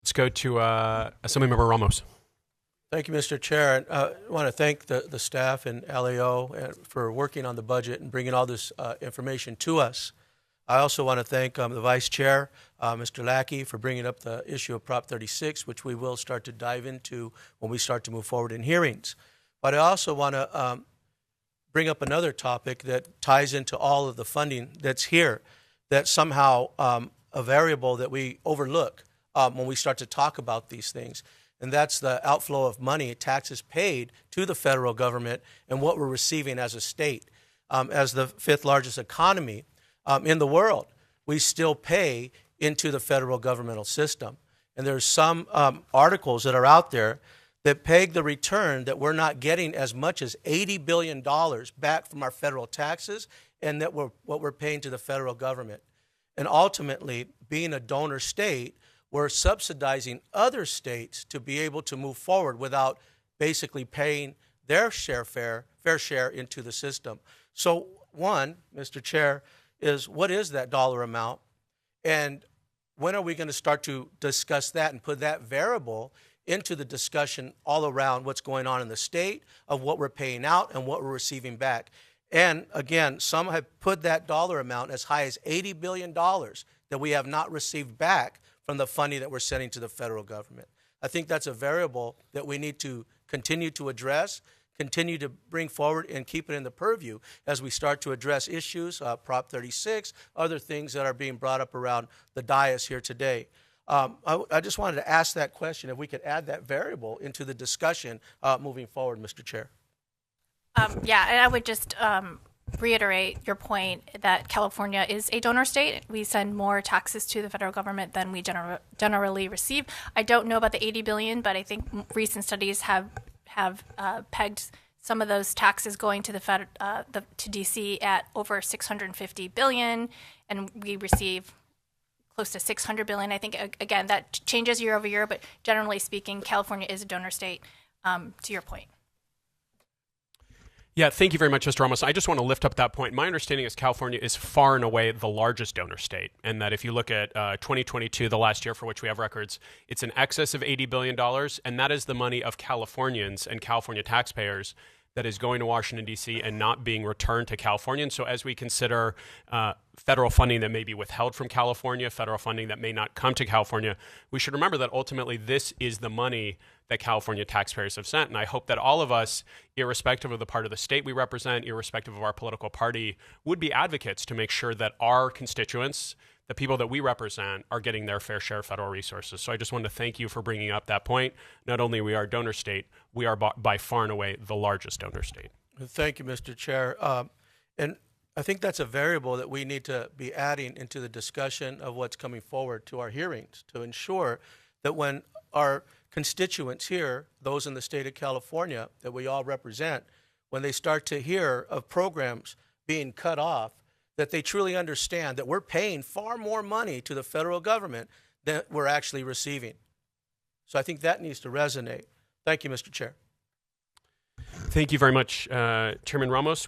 Let's go to Assemblymember Ramos. Thank you, Mr. Chair. And I want to thank the staff and LAO for working on the budget and bringing all this information to us. I also want to thank the Vice Chair, Mr. Lackey, for bringing up the issue of Prop 36, which we will start to dive into when we start to move forward in hearings. But I also want to bring up another topic that ties into all of the funding that's here, that's somehow a variable that we overlook when we start to talk about these things. And that's the outflow of money, taxes paid to the federal government, and what we're receiving as a state. As the fifth largest economy in the world, we still pay into the federal governmental system. And there's some articles that are out there that peg the return that we're not getting as much as $80 billion back from our federal taxes, and that what we're paying to the federal government. And ultimately, being a donor state, we're subsidizing other states to be able to move forward without basically paying their fair share into the system. So one, Mr. Chair, is what is that dollar amount? And when are we going to start to discuss that and put that variable into the discussion all around what's going on in the state, of what we're paying out and what we're receiving back? And again, some have put that dollar amount as high as $80 billion that we have not received back from the funding that we're sending to the federal government. I think that's a variable that we need to continue to address, continue to bring forward, and keep it in the purview as we start to address issues, Prop 36, other things that are being brought up around the dais here today. I just wanted to ask that question, if we could add that variable into the discussion moving forward, Mr. Chair. Yeah, and I would just reiterate your point that California is a donor state. We send more taxes to the federal government than we generally receive. I don't know about the $80 billion, but I think recent studies have pegged some of those taxes going to to DC at over $650 billion, and we receive close to $600 billion. I think again that changes year over year, but generally speaking, California is a donor state. To your point. Yeah, thank you very much, Mr. Ramos. I just want to lift up that point. My understanding is California is far and away the largest donor state, and that if you look at 2022, the last year for which we have records, it's in excess of $80 billion, and that is the money of Californians and California taxpayers that is going to Washington, D.C. and not being returned to Californians. So as we consider federal funding that may be withheld from California, federal funding that may not come to California, we should remember that ultimately this is the money that California taxpayers have sent. And I hope that all of us, irrespective of the part of the state we represent, irrespective of our political party, would be advocates to make sure that our constituents, the people that we represent, are getting their fair share of federal resources. So I just wanted to thank you for bringing up that point. Not only are we a donor state, we are by far and away the largest donor state. Thank you, Mr. Chair. And I think that's a variable that we need to be adding into the discussion of what's coming forward to our hearings, to ensure that when our constituents here, those in the state of California that we all represent, when they start to hear of programs being cut off, that they truly understand that we're paying far more money to the federal government than we're actually receiving. So I think that needs to resonate. Thank you, Mr. Chair. Thank you very much, Chairman Ramos.